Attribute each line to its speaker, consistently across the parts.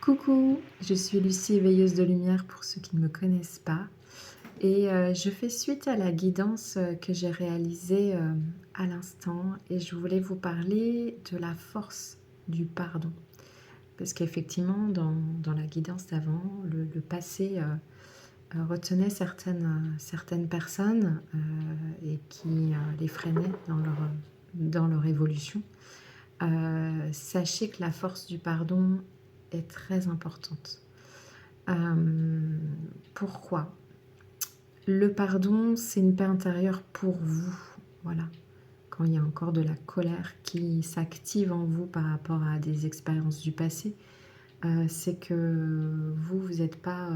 Speaker 1: Coucou, je suis Lucie, éveilleuse de lumière pour ceux qui ne me connaissent pas. Et je fais suite à la guidance que j'ai réalisée à l'instant et je voulais vous parler de la force du pardon. Parce qu'effectivement, dans la guidance d'avant, le passé retenait certaines personnes et qui les freinait dans leur évolution. Sachez que la force du pardon est très importante. Pourquoi? Le pardon, c'est une paix intérieure pour vous. Voilà. Quand il y a encore de la colère qui s'active en vous par rapport à des expériences du passé, c'est que vous n'êtes pas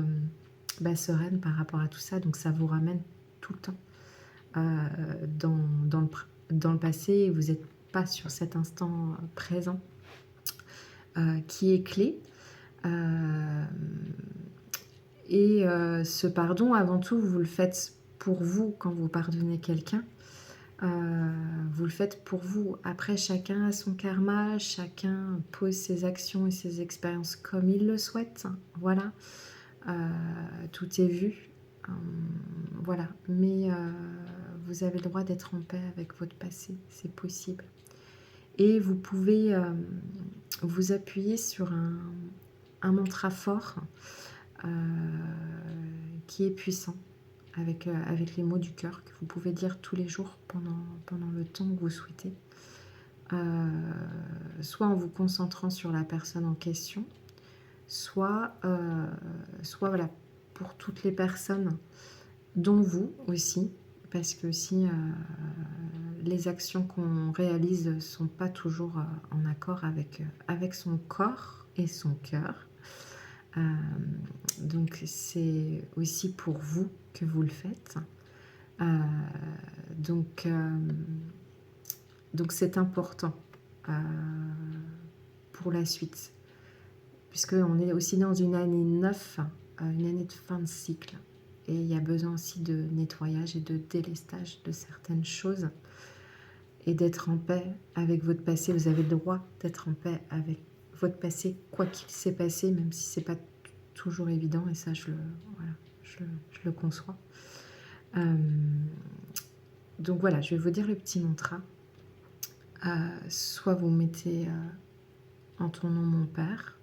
Speaker 1: sereine par rapport à tout ça, donc ça vous ramène tout le temps dans le passé et vous n'êtes pas sur cet instant présent qui est clé. Ce pardon, avant tout, vous le faites pour vous quand vous pardonnez quelqu'un. Vous le faites pour vous. Après, chacun a son karma, chacun pose ses actions et ses expériences comme il le souhaite. Voilà. Tout est vu. Voilà. Mais vous avez le droit d'être en paix avec votre passé. C'est possible. Et vous pouvez vous appuyer sur un mantra fort qui est puissant avec les mots du cœur que vous pouvez dire tous les jours pendant le temps que vous souhaitez. Soit en vous concentrant sur la personne en question, soit voilà, pour toutes les personnes, dont vous aussi, parce que si les actions qu'on réalise ne sont pas toujours en accord avec son corps et son cœur. Donc c'est aussi pour vous que vous le faites. Donc c'est important pour la suite, puisqu'on est aussi dans une année 9, une année de fin de cycle. Et il y a besoin aussi de nettoyage et de délestage de certaines choses et d'être en paix avec votre passé. Vous avez le droit d'être en paix avec votre passé, quoi qu'il s'est passé, même si c'est pas toujours évident, et ça je le conçois. Donc voilà, je vais vous dire le petit mantra. Soit vous mettez en ton nom mon Père,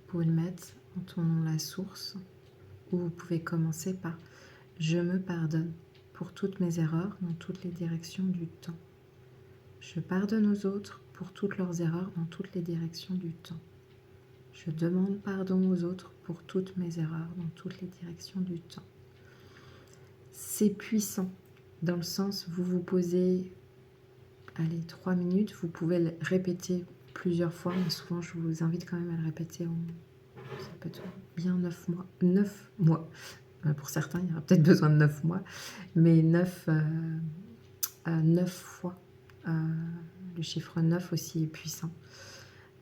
Speaker 1: vous pouvez le mettre en ton nom la source, ou vous pouvez commencer par je me pardonne pour toutes mes erreurs dans toutes les directions du temps. Je pardonne aux autres pour toutes leurs erreurs dans toutes les directions du temps. Je demande pardon aux autres pour toutes mes erreurs dans toutes les directions du temps. C'est puissant, dans le sens où vous vous posez, 3 minutes, vous pouvez le répéter plusieurs fois, mais souvent je vous invite quand même à le répéter ça peut être bien 9 mois. 9 mois. Pour certains, il y aura peut-être besoin de 9 mois, mais 9 fois. Le chiffre 9 aussi est puissant.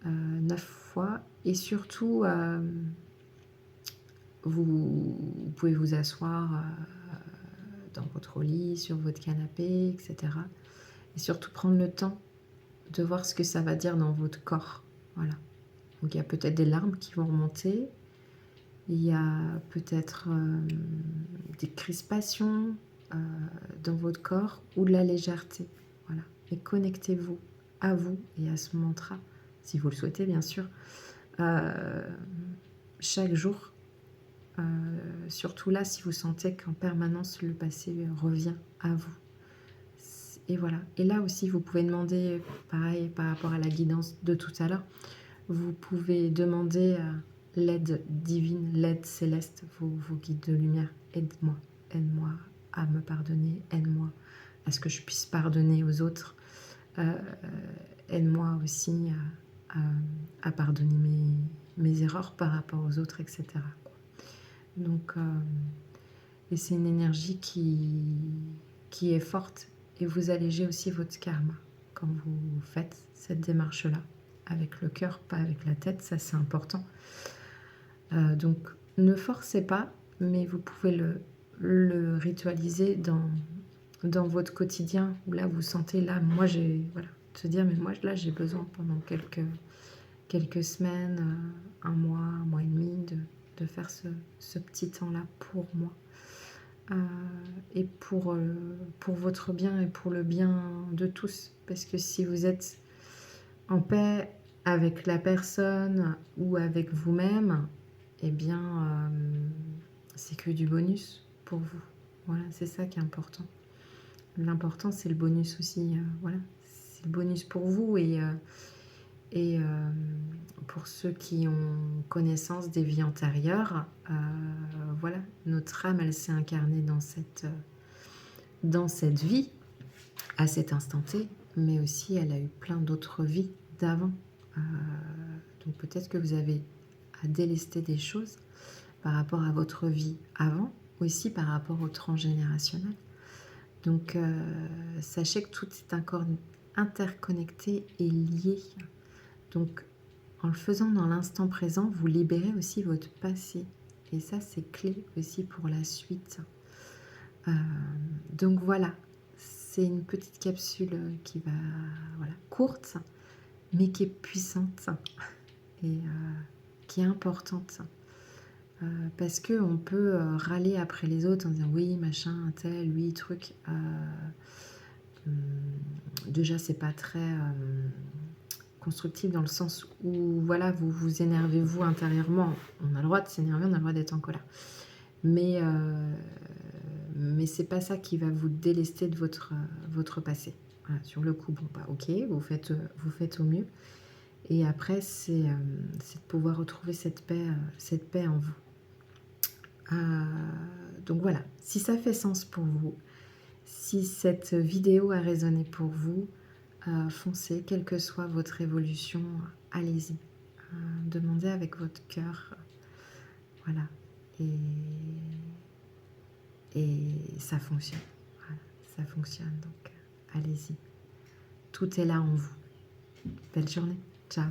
Speaker 1: 9 fois. Et surtout, vous pouvez vous asseoir dans votre lit, sur votre canapé, etc. Et surtout prendre le temps de voir ce que ça va dire dans votre corps. Voilà. Donc il y a peut-être des larmes qui vont remonter. Il y a peut-être des crispations dans votre corps ou de la légèreté. Voilà. Et connectez-vous à vous et à ce mantra, si vous le souhaitez bien sûr, chaque jour. Surtout là, si vous sentez qu'en permanence le passé revient à vous. Et voilà. Et là aussi, vous pouvez demander, pareil par rapport à la guidance de tout à l'heure, vous pouvez demander l'aide divine, l'aide céleste, vos guides de lumière. Aide-moi à me pardonner, aide-moi à ce que je puisse pardonner aux autres. Aide-moi aussi à pardonner mes erreurs par rapport aux autres, etc. Donc, et c'est une énergie qui est forte et vous allégez aussi votre karma quand vous faites cette démarche-là, avec le cœur, pas avec la tête, ça c'est important. Donc ne forcez pas, mais vous pouvez le ritualiser dans votre quotidien, où là vous sentez, là, moi j'ai, voilà, se dire, mais moi là j'ai besoin pendant quelques semaines, un mois faire ce petit temps-là pour moi. Et pour votre bien et pour le bien de tous. Parce que si vous êtes en paix avec la personne ou avec vous-même, eh bien, c'est que du bonus pour vous. Voilà, c'est ça qui est important. L'important, c'est le bonus aussi. Voilà, c'est le bonus pour vous et pour ceux qui ont connaissance des vies antérieures. Voilà, notre âme, elle s'est incarnée dans cette vie, à cet instant T, mais aussi elle a eu plein d'autres vies d'avant. Donc peut-être que vous avez à délester des choses par rapport à votre vie avant, aussi par rapport au transgénérationnel. Donc sachez que tout est encore interconnecté et lié. Donc en le faisant dans l'instant présent, vous libérez aussi votre passé. Et ça, c'est clé aussi pour la suite. Donc voilà, c'est une petite capsule qui va, voilà, courte, mais qui est puissante et qui est importante. Parce qu'on peut râler après les autres en disant oui, machin, tel, oui, truc. Déjà, c'est pas très constructif dans le sens où voilà, vous vous énervez vous intérieurement. On a le droit de s'énerver, on a le droit d'être en colère. Mais c'est pas ça qui va vous délester de votre passé. Voilà, sur le coup, bon, bah, ok, vous faites au mieux. Et après, c'est de pouvoir retrouver cette paix en vous. Donc voilà, si ça fait sens pour vous, si cette vidéo a résonné pour vous, foncez, quelle que soit votre évolution, allez-y. Demandez avec votre cœur. Voilà. Et ça fonctionne. Voilà, ça fonctionne. Donc, allez-y. Tout est là en vous. Belle journée. Ciao.